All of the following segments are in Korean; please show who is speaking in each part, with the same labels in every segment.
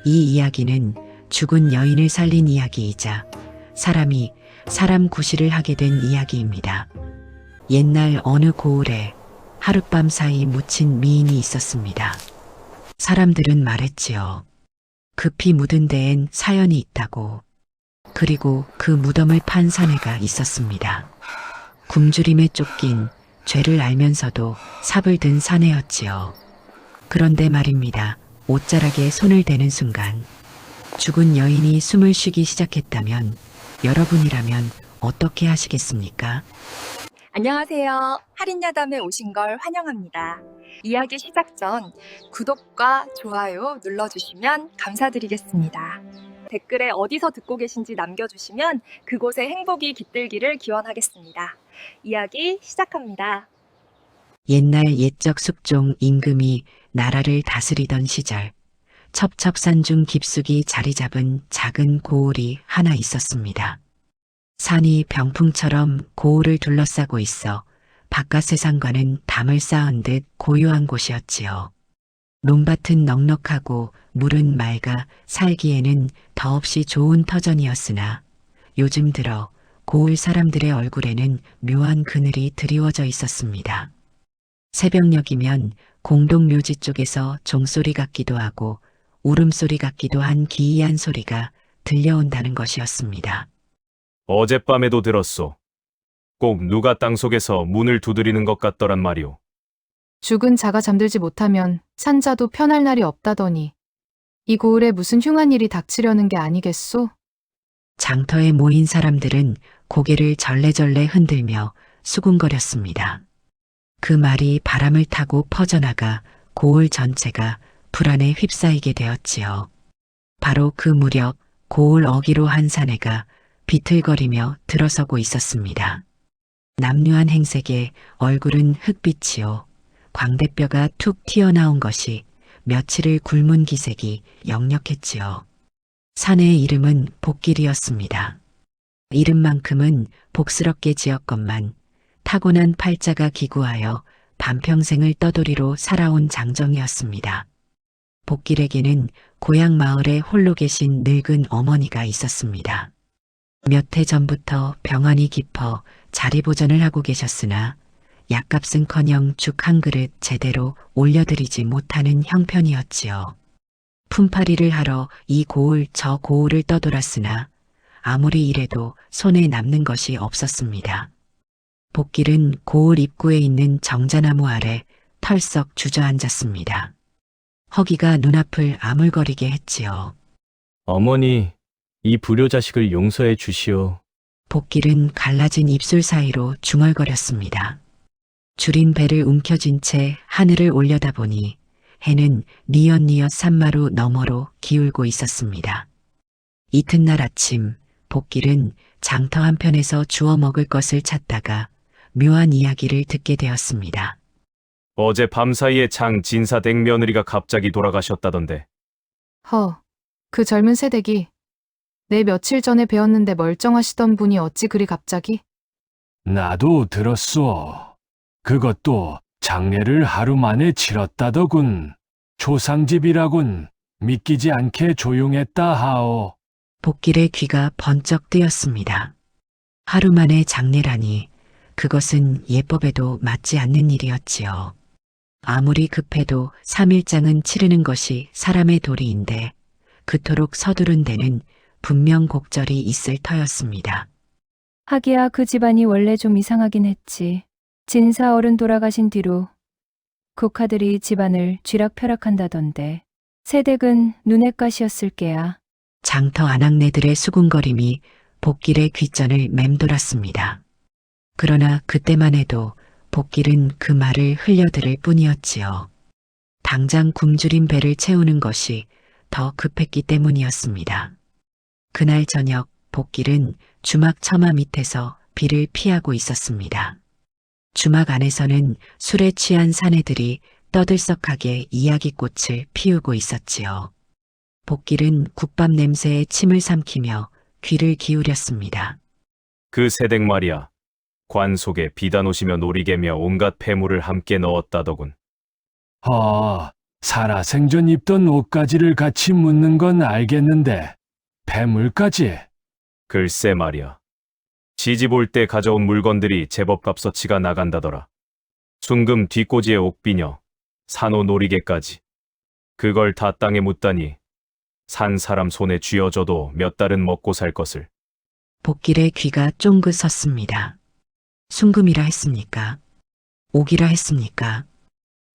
Speaker 1: 이 이야기는 죽은 여인을 살린 이야기이자 사람이 사람 구실을 하게 된 이야기입니다. 옛날 어느 고을에 하룻밤 사이 묻힌 미인이 있었습니다. 사람들은 말했지요. 급히 묻은 데엔 사연이 있다고. 그리고 그 무덤을 판 사내가 있었습니다. 굶주림에 쫓긴 죄를 알면서도 삽을 든 사내였지요. 그런데 말입니다. 옷자락에 손을 대는 순간 죽은 여인이 숨을 쉬기 시작했다면 여러분이라면 어떻게 하시겠습니까?
Speaker 2: 안녕하세요. 할인야담에 오신 걸 환영합니다. 이야기 시작 전 구독과 좋아요 눌러주시면 감사드리겠습니다. 댓글에 어디서 듣고 계신지 남겨주시면 그곳에 행복이 깃들기를 기원하겠습니다. 이야기 시작합니다.
Speaker 1: 옛날 옛적 숙종 임금이 나라를 다스리던 시절 첩첩산중 깊숙이 자리 잡은 작은 고을이 하나 있었습니다. 산이 병풍처럼 고을을 둘러싸고 있어 바깥 세상과는 담을 쌓은 듯 고요한 곳이었지요. 논밭은 넉넉하고 물은 맑아 살기에는 더없이 좋은 터전이었으나 요즘 들어 고을 사람들의 얼굴에는 묘한 그늘이 드리워져 있었습니다. 새벽녘이면 공동묘지 쪽에서 종소리 같기도 하고 울음소리 같기도 한 기이한 소리가 들려온다는 것이었습니다.
Speaker 3: 어젯밤에도 들었소. 꼭 누가 땅속에서 문을 두드리는 것 같더란 말이오.
Speaker 4: 죽은 자가 잠들지 못하면 산자도 편할 날이 없다더니 이 고을에 무슨 흉한 일이 닥치려는 게 아니겠소?
Speaker 1: 장터에 모인 사람들은 고개를 절레절레 흔들며 수군거렸습니다. 그 말이 바람을 타고 퍼져나가 고을 전체가 불안에 휩싸이게 되었지요. 바로 그 무렵 고을 어기로 한 사내가 비틀거리며 들어서고 있었습니다. 남루한 행색에 얼굴은 흑빛이요. 광대뼈가 툭 튀어나온 것이 며칠을 굶은 기색이 역력했지요. 사내의 이름은 복길이었습니다. 이름만큼은 복스럽게 지었건만 타고난 팔자가 기구하여 반평생을 떠돌이로 살아온 장정이었습니다. 복길에게는 고향 마을에 홀로 계신 늙은 어머니가 있었습니다. 몇 해 전부터 병환이 깊어 자리보전을 하고 계셨으나 약값은커녕 죽 한 그릇 제대로 올려드리지 못하는 형편이었지요. 품팔이를 하러 이 고을 저 고을을 떠돌았으나 아무리 일해도 손에 남는 것이 없었습니다. 복길은 고을 입구에 있는 정자나무 아래 털썩 주저앉았습니다. 허기가 눈앞을 아물거리게 했지요.
Speaker 3: 어머니, 이 불효자식을 용서해 주시오.
Speaker 1: 복길은 갈라진 입술 사이로 중얼거렸습니다. 줄인 배를 움켜쥔 채 하늘을 올려다보니 해는 뉘엿뉘엿 산마루 너머로 기울고 있었습니다. 이튿날 아침 복길은 장터 한편에서 주워 먹을 것을 찾다가 묘한 이야기를 듣게 되었습니다.
Speaker 3: 어제 밤사이에 장 진사댁 며느리가 갑자기 돌아가셨다던데.
Speaker 4: 그 젊은 새댁이 내 며칠 전에 배웠는데 멀쩡하시던 분이 어찌 그리 갑자기?
Speaker 5: 나도 들었소. 그것도 장례를 하루 만에 치렀다더군. 조상집이라군 믿기지 않게 조용했다 하오.
Speaker 1: 복길의 귀가 번쩍 뜨였습니다. 하루 만에 장례라니 그것은 예법에도 맞지 않는 일이었지요. 아무리 급해도 3일장은 치르는 것이 사람의 도리인데 그토록 서두른 데는 분명 곡절이 있을 터였습니다.
Speaker 6: 하기야 그 집안이 원래 좀 이상하긴 했지. 진사 어른 돌아가신 뒤로 국하들이 집안을 쥐락펴락한다던데. 새댁은 눈엣가시였을 게야.
Speaker 1: 장터 아낙네들의 수군거림이 복길의 귓전을 맴돌았습니다. 그러나 그때만 해도 복길은 그 말을 흘려들을 뿐이었지요. 당장 굶주린 배를 채우는 것이 더 급했기 때문이었습니다. 그날 저녁 복길은 주막 처마 밑에서 비를 피하고 있었습니다. 주막 안에서는 술에 취한 사내들이 떠들썩하게 이야기꽃을 피우고 있었지요. 복길은 국밥 냄새에 침을 삼키며 귀를 기울였습니다.
Speaker 3: 그 새댁 말이야. 관 속에 비단 옷이며 놀이개며 온갖 폐물을 함께 넣었다더군.
Speaker 5: 살아생전 입던 옷가지를 같이 묻는 건 알겠는데 폐물까지?
Speaker 3: 글쎄 말이야. 시집 올 때 가져온 물건들이 제법 값어치가 나간다더라. 순금 뒷꽂이에 옥비녀, 산호 놀이개까지. 그걸 다 땅에 묻다니 산 사람 손에 쥐어줘도 몇 달은 먹고 살 것을.
Speaker 1: 복길의 귀가 쫑긋 섰습니다. 순금이라 했습니까? 옥이라 했습니까?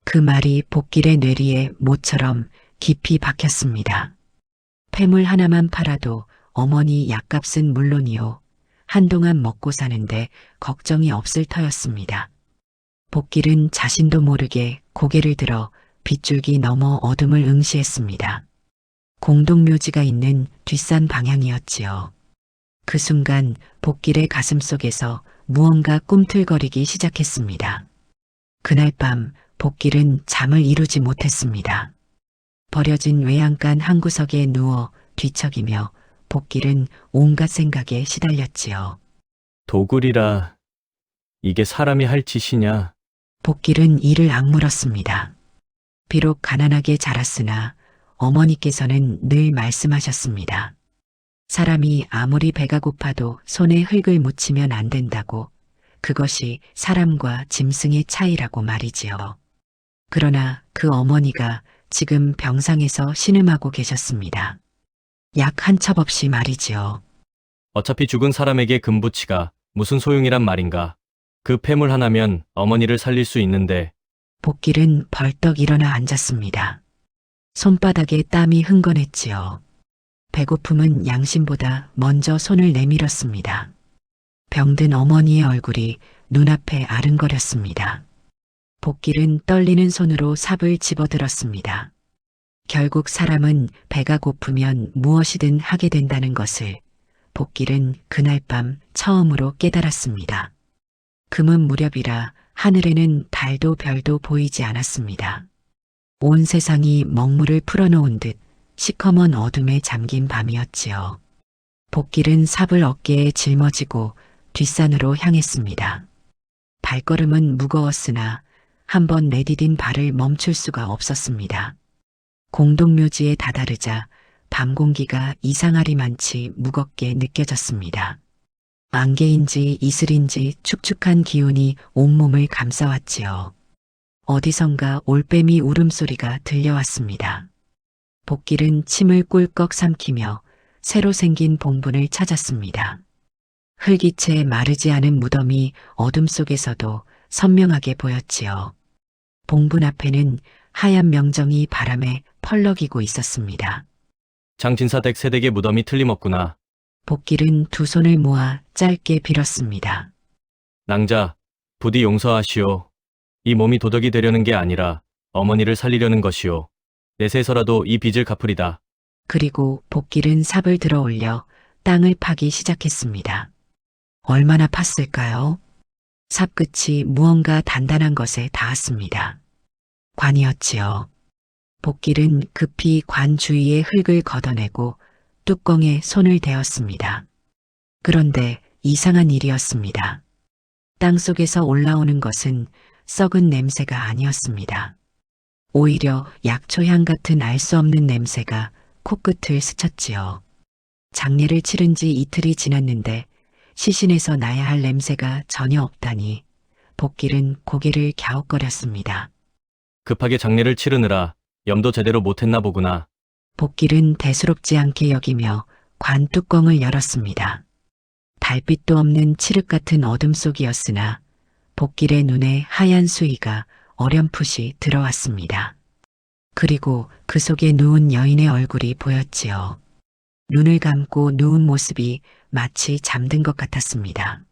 Speaker 1: 그 말이 복길의 뇌리에 모처럼 깊이 박혔습니다. 폐물 하나만 팔아도 어머니 약값은 물론이요. 한동안 먹고 사는데 걱정이 없을 터였습니다. 복길은 자신도 모르게 고개를 들어 빗줄기 넘어 어둠을 응시했습니다. 공동묘지가 있는 뒷산 방향이었지요. 그 순간 복길의 가슴속에서 무언가 꿈틀거리기 시작했습니다. 그날 밤 복길은 잠을 이루지 못했습니다. 버려진 외양간 한 구석에 누워 뒤척이며 복길은 온갖 생각에 시달렸지요.
Speaker 7: 도굴이라 이게 사람이 할 짓이냐?
Speaker 1: 복길은 이를 악물었습니다. 비록 가난하게 자랐으나 어머니께서는 늘 말씀하셨습니다. 사람이 아무리 배가 고파도 손에 흙을 묻히면 안 된다고, 그것이 사람과 짐승의 차이라고 말이지요. 그러나 그 어머니가 지금 병상에서 신음하고 계셨습니다. 약 한 첩 없이 말이지요.
Speaker 7: 어차피 죽은 사람에게 금부치가 무슨 소용이란 말인가? 그 폐물 하나면 어머니를 살릴 수 있는데.
Speaker 1: 복길은 벌떡 일어나 앉았습니다. 손바닥에 땀이 흥건했지요. 배고픔은 양심보다 먼저 손을 내밀었습니다. 병든 어머니의 얼굴이 눈앞에 아른거렸습니다. 복길은 떨리는 손으로 삽을 집어들었습니다. 결국 사람은 배가 고프면 무엇이든 하게 된다는 것을 복길은 그날 밤 처음으로 깨달았습니다. 금은 무렵이라 하늘에는 달도 별도 보이지 않았습니다. 온 세상이 먹물을 풀어놓은 듯 시커먼 어둠에 잠긴 밤이었지요. 복길은 삽을 어깨에 짊어지고 뒷산으로 향했습니다. 발걸음은 무거웠으나 한번 내디딘 발을 멈출 수가 없었습니다. 공동묘지에 다다르자 밤 공기가 이상하리만치 무겁게 느껴졌습니다. 안개인지 이슬인지 축축한 기운이 온몸을 감싸왔지요. 어디선가 올빼미 울음소리가 들려왔습니다. 복길은 침을 꿀꺽 삼키며 새로 생긴 봉분을 찾았습니다. 흙이채 마르지 않은 무덤이 어둠 속에서도 선명하게 보였지요. 봉분 앞에는 하얀 명정이 바람에 펄럭이고 있었습니다.
Speaker 7: 장진사댁 세댁의 무덤이 틀림없구나.
Speaker 1: 복길은 두 손을 모아 짧게 빌었습니다.
Speaker 7: 낭자, 부디 용서하시오. 이 몸이 도덕이 되려는 게 아니라 어머니를 살리려는 것이오. 내세서라도 이 빚을 갚으리다.
Speaker 1: 그리고 복길은 삽을 들어 올려 땅을 파기 시작했습니다. 얼마나 팠을까요? 삽 끝이 무언가 단단한 것에 닿았습니다. 관이었지요. 복길은 급히 관 주위의 흙을 걷어내고 뚜껑에 손을 대었습니다. 그런데 이상한 일이었습니다. 땅속에서 올라오는 것은 썩은 냄새가 아니었습니다. 오히려 약초향 같은 알 수 없는 냄새가 코끝을 스쳤지요. 장례를 치른 지 이틀이 지났는데 시신에서 나야 할 냄새가 전혀 없다니 복길은 고개를 갸웃거렸습니다.
Speaker 7: 급하게 장례를 치르느라 염도 제대로 못했나 보구나.
Speaker 1: 복길은 대수롭지 않게 여기며 관 뚜껑을 열었습니다. 달빛도 없는 칠흑 같은 어둠 속이었으나 복길의 눈에 하얀 수위가 어렴풋이 들어왔습니다. 그리고 그 속에 누운 여인의 얼굴이 보였지요. 눈을 감고 누운 모습이 마치 잠든 것 같았습니다.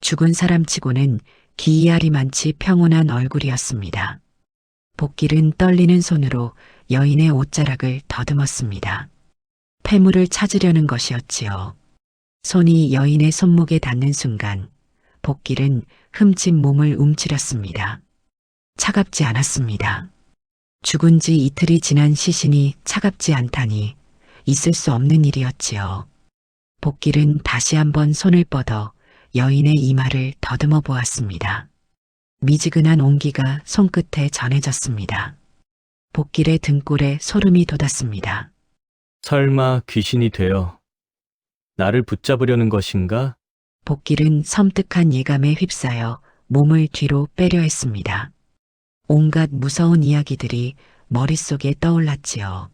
Speaker 1: 죽은 사람치고는 기이하리만치 평온한 얼굴이었습니다. 복길은 떨리는 손으로 여인의 옷자락을 더듬었습니다. 폐물을 찾으려는 것이었지요. 손이 여인의 손목에 닿는 순간 복길은 흠집 몸을 움츠렸습니다. 차갑지 않았습니다. 죽은 지 이틀이 지난 시신이 차갑지 않다니 있을 수 없는 일이었지요. 복길은 다시 한번 손을 뻗어 여인의 이마를 더듬어 보았습니다. 미지근한 온기가 손끝에 전해졌습니다. 복길의 등골에 소름이 돋았습니다.
Speaker 7: 설마 귀신이 되어 나를 붙잡으려는 것인가?
Speaker 1: 복길은 섬뜩한 예감에 휩싸여 몸을 뒤로 빼려 했습니다. 온갖 무서운 이야기들이 머릿속에 떠올랐지요.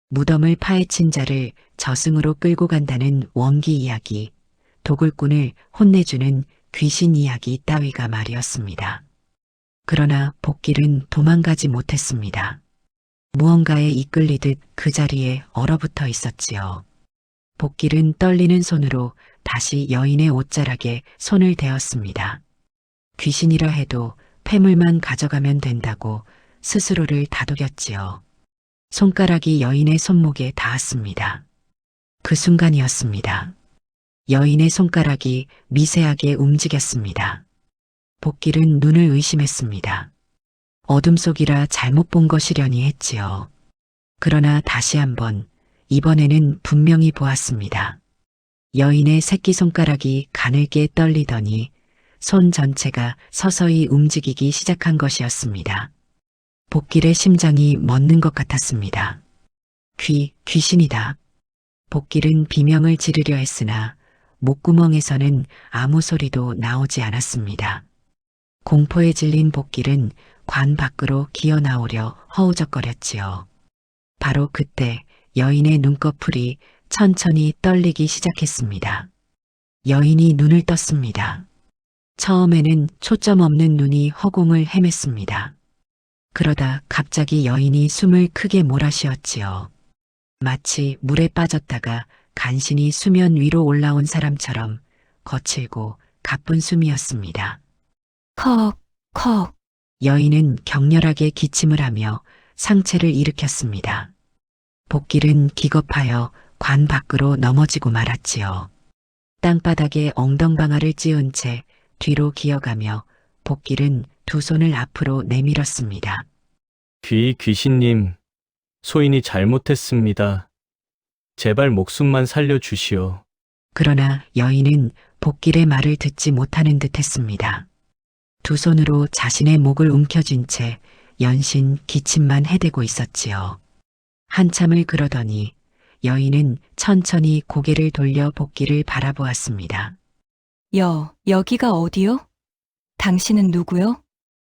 Speaker 1: 무덤을 파헤친 자를 저승으로 끌고 간다는 원기 이야기, 도굴꾼을 혼내주는 귀신 이야기 따위가 말이었습니다. 그러나 복길은 도망가지 못했습니다. 무언가에 이끌리듯 그 자리에 얼어붙어 있었지요. 복길은 떨리는 손으로 다시 여인의 옷자락에 손을 대었습니다. 귀신이라 해도 폐물만 가져가면 된다고 스스로를 다독였지요. 손가락이 여인의 손목에 닿았습니다. 그 순간이었습니다. 여인의 손가락이 미세하게 움직였습니다. 복길은 눈을 의심했습니다. 어둠 속이라 잘못 본 것이려니 했지요. 그러나 다시 한번, 이번에는 분명히 보았습니다. 여인의 새끼손가락이 가늘게 떨리더니 손 전체가 서서히 움직이기 시작한 것이었습니다. 복길의 심장이 멎는 것 같았습니다. 귀신이다. 복길은 비명을 지르려 했으나 목구멍에서는 아무 소리도 나오지 않았습니다. 공포에 질린 복길은 관 밖으로 기어 나오려 허우적거렸지요. 바로 그때 여인의 눈꺼풀이 천천히 떨리기 시작했습니다. 여인이 눈을 떴습니다. 처음에는 초점 없는 눈이 허공을 헤맸습니다. 그러다 갑자기 여인이 숨을 크게 몰아쉬었지요. 마치 물에 빠졌다가 간신히 수면 위로 올라온 사람처럼 거칠고 가쁜 숨이었습니다.
Speaker 6: 컥.
Speaker 1: 여인은 격렬하게 기침을 하며 상체를 일으켰습니다. 복길은 기겁하여 관 밖으로 넘어지고 말았지요. 땅바닥에 엉덩방아를 찧은 채 뒤로 기어가며 복길은 두 손을 앞으로 내밀었습니다.
Speaker 7: 귀신님, 소인이 잘못했습니다. 제발 목숨만 살려주시오.
Speaker 1: 그러나 여인은 복길의 말을 듣지 못하는 듯 했습니다. 두 손으로 자신의 목을 움켜쥔 채 연신 기침만 해대고 있었지요. 한참을 그러더니 여인은 천천히 고개를 돌려 복길을 바라보았습니다.
Speaker 6: 여기가 어디요? 당신은 누구요?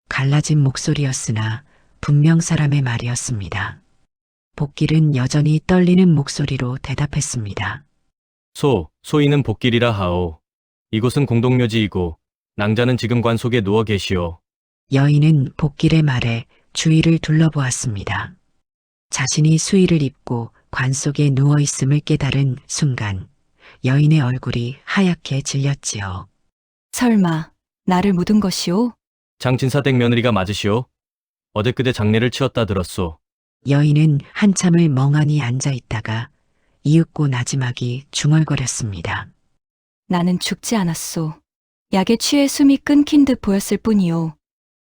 Speaker 1: 갈라진 목소리였으나 분명 사람의 말이었습니다. 복길은 여전히 떨리는 목소리로 대답했습니다.
Speaker 7: 소인은 복길이라 하오. 이곳은 공동묘지이고 낭자는 지금 관 속에 누워 계시오.
Speaker 1: 여인은 복길의 말에 주위를 둘러보았습니다. 자신이 수의를 입고 관 속에 누워 있음을 깨달은 순간 여인의 얼굴이 하얗게 질렸지요.
Speaker 6: 설마 나를 묻은 것이오?
Speaker 7: 장진사댁 며느리가 맞으시오? 어제 그대 장례를 치렀다 들었소.
Speaker 1: 여인은 한참을 멍하니 앉아 있다가 이윽고 나지막이 중얼거렸습니다.
Speaker 6: 나는 죽지 않았소. 약에 취해 숨이 끊긴 듯 보였을 뿐이오.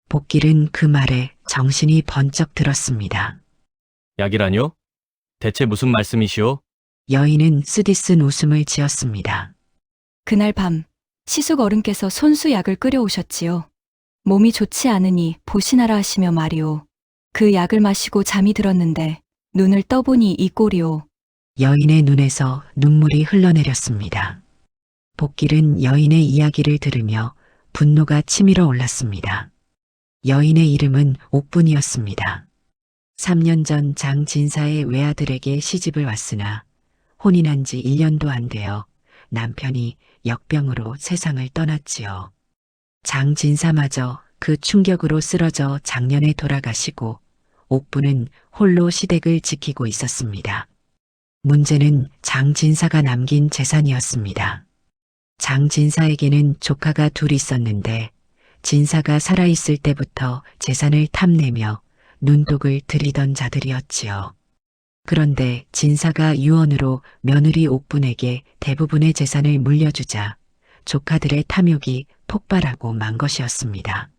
Speaker 1: 복길은 그 말에 정신이 번쩍 들었습니다.
Speaker 7: 약이라뇨? 대체 무슨 말씀이시오?
Speaker 1: 여인은 쓰디쓴 웃음을 지었습니다.
Speaker 6: 그날 밤 시숙 어른께서 손수 약을 끓여오셨지요. 몸이 좋지 않으니 보시나라 하시며 말이오. 그 약을 마시고 잠이 들었는데 눈을 떠보니 이 꼴이오.
Speaker 1: 여인의 눈에서 눈물이 흘러내렸습니다. 복길은 여인의 이야기를 들으며 분노가 치밀어 올랐습니다. 여인의 이름은 옥분이었습니다. 3년 전 장진사의 외아들에게 시집을 왔으나 혼인한 지 1년도 안 되어 남편이 역병으로 세상을 떠났지요. 장진사마저 그 충격으로 쓰러져 작년에 돌아가시고 옥분은 홀로 시댁을 지키고 있었습니다. 문제는 장진사가 남긴 재산이었습니다. 장진사에게는 조카가 둘 있었는데 진사가 살아있을 때부터 재산을 탐내며 눈독을 들이던 자들이었지요. 그런데 진사가 유언으로 며느리 옥분에게 대부분의 재산을 물려주자 조카들의 탐욕이 폭발하고 만 것이었습니다.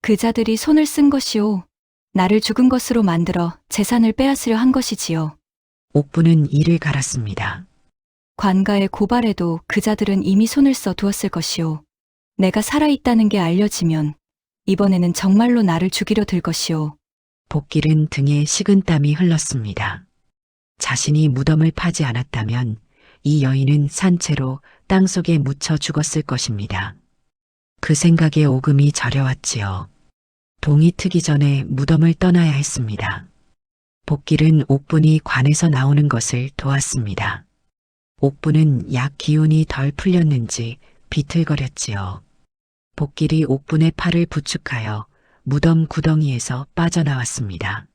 Speaker 6: 그 자들이 손을 쓴 것이오. 나를 죽은 것으로 만들어 재산을 빼앗으려 한 것이지요.
Speaker 1: 옥분은 이를 갈았습니다.
Speaker 6: 관가에 고발해도 그 자들은 이미 손을 써 두었을 것이오. 내가 살아있다는 게 알려지면 이번에는 정말로 나를 죽이려 들 것이오.
Speaker 1: 복길은 등에 식은땀이 흘렀습니다. 자신이 무덤을 파지 않았다면 이 여인은 산채로 땅속에 묻혀 죽었을 것입니다. 그 생각에 오금이 저려왔지요. 동이 트기 전에 무덤을 떠나야 했습니다. 복길은 옥분이 관에서 나오는 것을 도왔습니다. 옥분은 약 기운이 덜 풀렸는지 비틀거렸지요. 복길이 옥분의 팔을 부축하여 무덤 구덩이에서 빠져나왔습니다.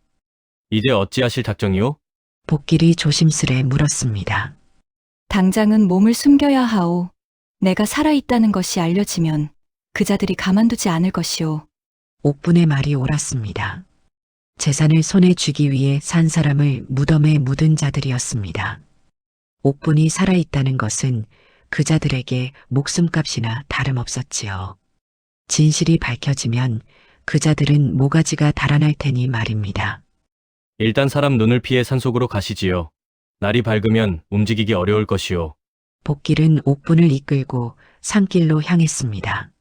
Speaker 7: 이제 어찌하실 작정이오?
Speaker 1: 복길이 조심스레 물었습니다.
Speaker 6: 당장은 몸을 숨겨야 하오. 내가 살아있다는 것이 알려지면 그자들이 가만두지 않을 것이오.
Speaker 1: 옥분의 말이 옳았습니다. 재산을 손에 쥐기 위해 산 사람을 무덤에 묻은 자들이었습니다. 옥분이 살아있다는 것은 그자들에게 목숨값이나 다름없었지요. 진실이 밝혀지면 그자들은 모가지가 달아날 테니 말입니다.
Speaker 7: 일단 사람 눈을 피해 산속으로 가시지요. 날이 밝으면 움직이기 어려울 것이오.
Speaker 1: 복길은 옥분을 이끌고 산길로 향했습니다.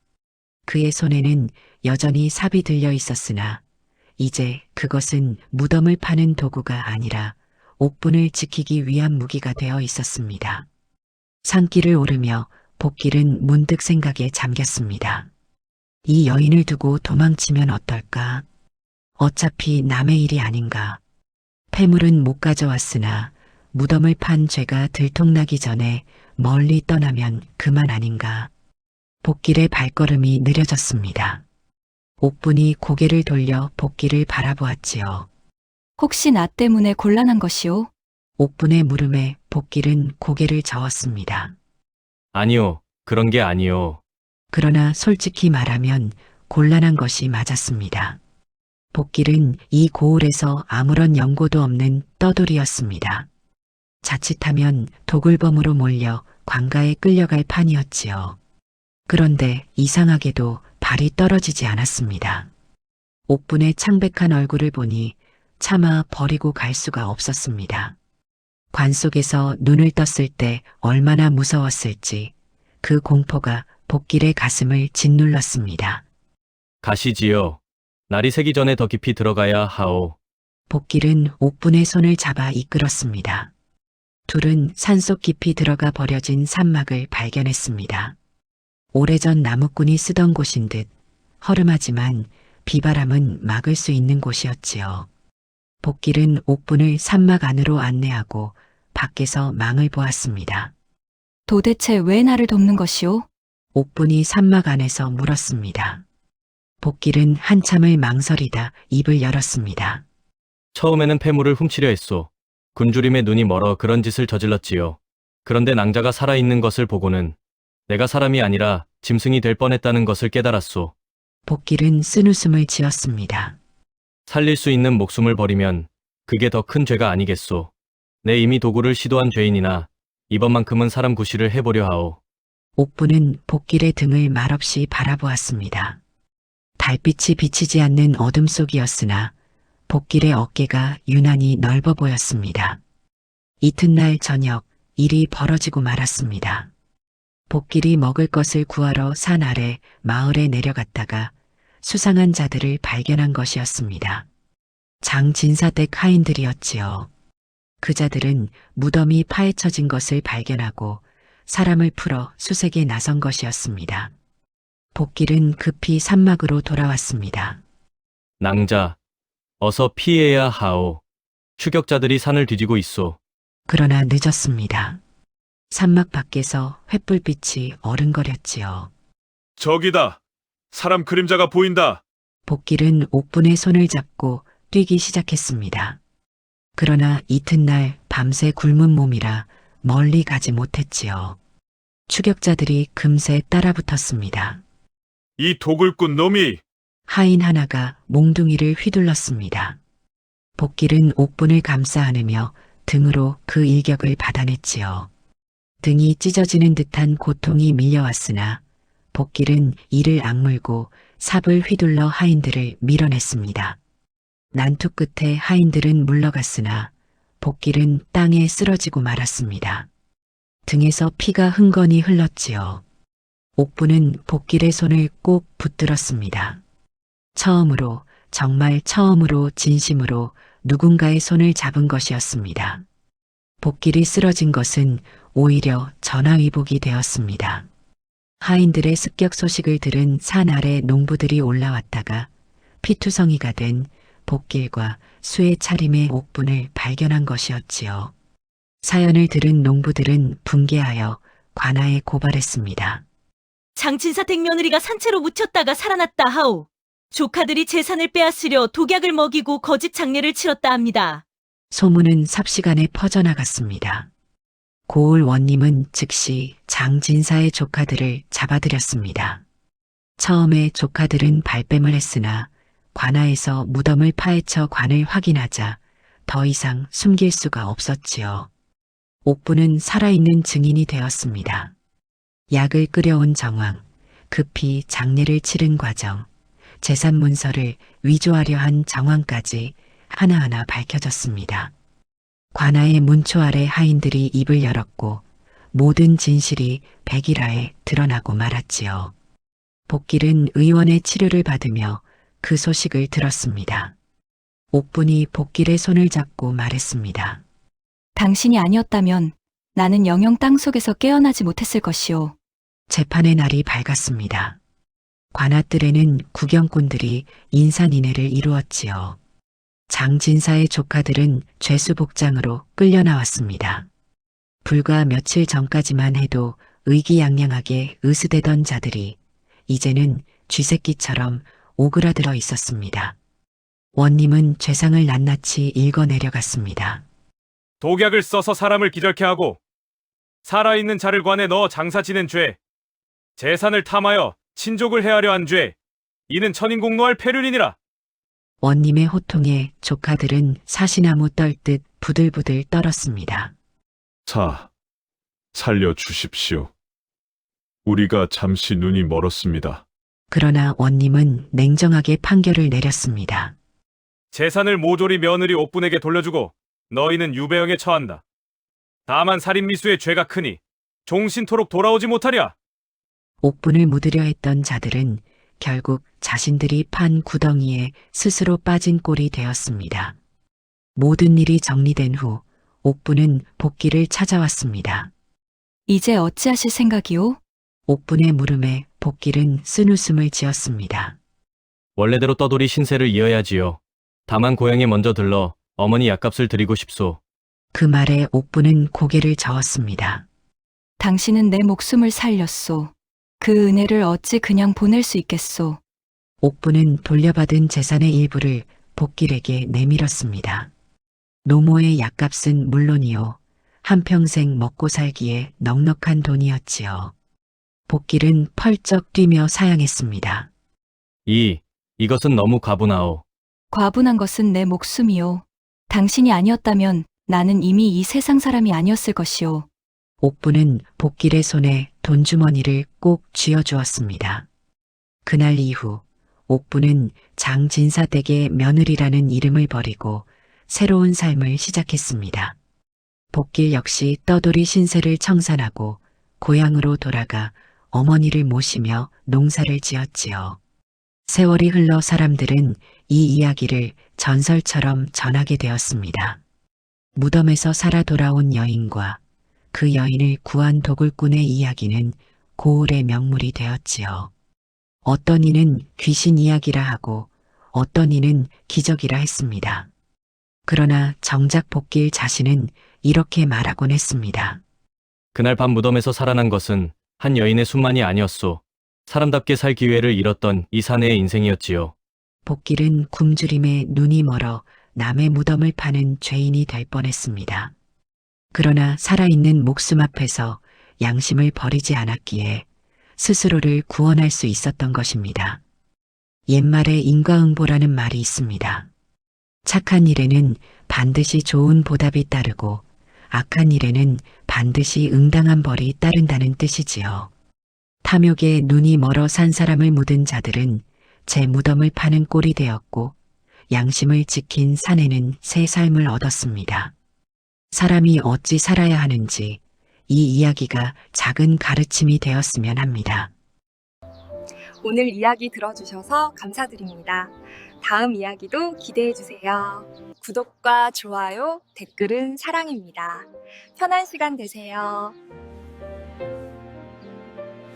Speaker 1: 그의 손에는 여전히 삽이 들려 있었으나 이제 그것은 무덤을 파는 도구가 아니라 옥분을 지키기 위한 무기가 되어 있었습니다. 산길을 오르며 복길은 문득 생각에 잠겼습니다. 이 여인을 두고 도망치면 어떨까? 어차피 남의 일이 아닌가. 폐물은 못 가져왔으나 무덤을 판 죄가 들통나기 전에 멀리 떠나면 그만 아닌가. 복길의 발걸음이 느려졌습니다. 옥분이 고개를 돌려 복길을 바라보았지요.
Speaker 6: 혹시 나 때문에 곤란한 것이오?
Speaker 1: 옥분의 물음에 복길은 고개를 저었습니다.
Speaker 7: 아니요, 그런 게 아니요.
Speaker 1: 그러나 솔직히 말하면 곤란한 것이 맞았습니다. 복길은 이 고을에서 아무런 연고도 없는 떠돌이였습니다. 자칫하면 도굴범으로 몰려 관가에 끌려갈 판이었지요. 그런데 이상하게도 발이 떨어지지 않았습니다. 옥분의 창백한 얼굴을 보니 차마 버리고 갈 수가 없었습니다. 관 속에서 눈을 떴을 때 얼마나 무서웠을지 그 공포가 복길의 가슴을 짓눌렀습니다.
Speaker 7: 가시지요. 날이 새기 전에 더 깊이 들어가야 하오.
Speaker 1: 복길은 옥분의 손을 잡아 이끌었습니다. 둘은 산속 깊이 들어가 버려진 산막을 발견했습니다. 오래전 나무꾼이 쓰던 곳인 듯 허름하지만 비바람은 막을 수 있는 곳이었지요. 복길은 옥분을 산막 안으로 안내하고 밖에서 망을 보았습니다.
Speaker 6: 도대체 왜 나를 돕는 것이오?
Speaker 1: 옥분이 산막 안에서 물었습니다. 복길은 한참을 망설이다 입을 열었습니다.
Speaker 7: 처음에는 폐물을 훔치려 했소. 굶주림에 눈이 멀어 그런 짓을 저질렀지요. 그런데 낭자가 살아있는 것을 보고는 내가 사람이 아니라 짐승이 될 뻔했다는 것을 깨달았소.
Speaker 1: 복길은 쓴웃음을 지었습니다.
Speaker 7: 살릴 수 있는 목숨을 버리면 그게 더 큰 죄가 아니겠소. 내 이미 도구를 시도한 죄인이나 이번만큼은 사람 구실을 해보려 하오.
Speaker 1: 옥분은 복길의 등을 말없이 바라보았습니다. 달빛이 비치지 않는 어둠 속이었으나 복길의 어깨가 유난히 넓어 보였습니다. 이튿날 저녁 일이 벌어지고 말았습니다. 복길이 먹을 것을 구하러 산 아래 마을에 내려갔다가 수상한 자들을 발견한 것이었습니다. 장진사댁 하인들이었지요. 그 자들은 무덤이 파헤쳐진 것을 발견하고 사람을 풀어 수색에 나선 것이었습니다. 복길은 급히 산막으로 돌아왔습니다.
Speaker 7: 낭자, 어서 피해야 하오. 추격자들이 산을 뒤지고 있소.
Speaker 1: 그러나 늦었습니다. 산막 밖에서 횃불빛이 어른거렸지요.
Speaker 3: 저기다! 사람 그림자가 보인다!
Speaker 1: 복길은 옥분의 손을 잡고 뛰기 시작했습니다. 그러나 이튿날 밤새 굶은 몸이라 멀리 가지 못했지요. 추격자들이 금세 따라붙었습니다.
Speaker 3: 이 도굴꾼 놈이!
Speaker 1: 하인 하나가 몽둥이를 휘둘렀습니다. 복길은 옥분을 감싸 안으며 등으로 그 일격을 받아냈지요. 등이 찢어지는 듯한 고통이 밀려왔으나 복길은 이를 악물고 삽을 휘둘러 하인들을 밀어냈습니다. 난투 끝에 하인들은 물러갔으나 복길은 땅에 쓰러지고 말았습니다. 등에서 피가 흥건히 흘렀지요. 옥분은 복길의 손을 꼭 붙들었습니다. 처음으로 정말 처음으로 진심으로 누군가의 손을 잡은 것이었습니다. 복길이 쓰러진 것은 오히려 전화위복이 되었습니다. 하인들의 습격 소식을 들은 산 아래 농부들이 올라왔다가 피투성이가 된 복길과 수의 차림의 옥분을 발견한 것이었지요. 사연을 들은 농부들은 분개하여 관아에 고발했습니다.
Speaker 8: 장진사 댁며느리가 산채로 묻혔다가 살아났다 하오. 조카들이 재산을 빼앗으려 독약을 먹이고 거짓 장례를 치렀다 합니다.
Speaker 1: 소문은 삽시간에 퍼져나갔습니다. 고을 원님은 즉시 장진사의 조카들을 잡아들였습니다. 처음에 조카들은 발뺌을 했으나 관아에서 무덤을 파헤쳐 관을 확인하자 더 이상 숨길 수가 없었지요. 옥부는 살아있는 증인이 되었습니다. 약을 끓여온 정황, 급히 장례를 치른 과정, 재산 문서를 위조하려 한 정황까지 하나하나 밝혀졌습니다. 관아의 문초 아래 하인들이 입을 열었고 모든 진실이 백일하에 드러나고 말았지요. 복길은 의원의 치료를 받으며 그 소식을 들었습니다. 옥분이 복길의 손을 잡고 말했습니다.
Speaker 6: 당신이 아니었다면 나는 영영 땅속에서 깨어나지 못했을 것이오.
Speaker 1: 재판의 날이 밝았습니다. 관아뜰에는 구경꾼들이 인산인해를 이루었지요. 장진사의 조카들은 죄수복장으로 끌려 나왔습니다. 불과 며칠 전까지만 해도 의기양양하게 으스대던 자들이 이제는 쥐새끼처럼 오그라들어 있었습니다. 원님은 죄상을 낱낱이 읽어내려갔습니다.
Speaker 3: 독약을 써서 사람을 기절케 하고 살아있는 자를 관에 넣어 장사 지낸 죄, 재산을 탐하여 친족을 해하려 한 죄, 이는 천인공노할 폐륜이니라.
Speaker 1: 원님의 호통에 조카들은 사시나무 떨듯 부들부들 떨었습니다.
Speaker 9: 자, 살려주십시오. 우리가 잠시 눈이 멀었습니다.
Speaker 1: 그러나 원님은 냉정하게 판결을 내렸습니다.
Speaker 3: 재산을 모조리 며느리 옥분에게 돌려주고 너희는 유배형에 처한다. 다만 살인미수의 죄가 크니 종신토록 돌아오지 못하랴.
Speaker 1: 옥분을 묻으려 했던 자들은 결국 자신들이 판 구덩이에 스스로 빠진 꼴이 되었습니다. 모든 일이 정리된 후 옥분은 복길을 찾아왔습니다.
Speaker 6: 이제 어찌하실 생각이오?
Speaker 1: 옥분의 물음에 복길은 쓴웃음을 지었습니다.
Speaker 7: 원래대로 떠돌이 신세를 이어야지요. 다만 고향에 먼저 들러 어머니 약값을 드리고 싶소.
Speaker 1: 그 말에 옥분은 고개를 저었습니다.
Speaker 6: 당신은 내 목숨을 살렸소. 그 은혜를 어찌 그냥 보낼 수 있겠소.
Speaker 1: 옥분은 돌려받은 재산의 일부를 복길에게 내밀었습니다. 노모의 약값은 물론이요, 한평생 먹고 살기에 넉넉한 돈이었지요. 복길은 펄쩍 뛰며 사양했습니다.
Speaker 7: 이것은 너무 과분하오.
Speaker 6: 과분한 것은 내 목숨이오. 당신이 아니었다면 나는 이미 이 세상 사람이 아니었을 것이오.
Speaker 1: 옥부는 복길의 손에 돈주머니를 꼭 쥐어주었습니다. 그날 이후 옥부는 장진사 댁의 며느리라는 이름을 버리고 새로운 삶을 시작했습니다. 복길 역시 떠돌이 신세를 청산하고 고향으로 돌아가 어머니를 모시며 농사를 지었지요. 세월이 흘러 사람들은 이 이야기를 전설처럼 전하게 되었습니다. 무덤에서 살아 돌아온 여인과 그 여인을 구한 도굴꾼의 이야기는 고을의 명물이 되었지요. 어떤 이는 귀신 이야기라 하고 어떤 이는 기적이라 했습니다. 그러나 정작 복길 자신은 이렇게 말하곤 했습니다.
Speaker 7: 그날 밤 무덤에서 살아난 것은 한 여인의 순만이 아니었소. 사람답게 살 기회를 잃었던 이 사내의 인생이었지요.
Speaker 1: 복길은 굶주림에 눈이 멀어 남의 무덤을 파는 죄인이 될 뻔했습니다. 그러나 살아있는 목숨 앞에서 양심을 버리지 않았기에 스스로를 구원할 수 있었던 것입니다. 옛말에 인과응보라는 말이 있습니다. 착한 일에는 반드시 좋은 보답이 따르고 악한 일에는 반드시 응당한 벌이 따른다는 뜻이지요. 탐욕에 눈이 멀어 산 사람을 묻은 자들은 제 무덤을 파는 꼴이 되었고 양심을 지킨 사내는 새 삶을 얻었습니다. 사람이 어찌 살아야 하는지 이 이야기가 작은 가르침이 되었으면 합니다.
Speaker 2: 오늘 이야기 들어주셔서 감사드립니다. 다음 이야기도 기대해주세요. 구독과 좋아요, 댓글은 사랑입니다. 편한 시간 되세요.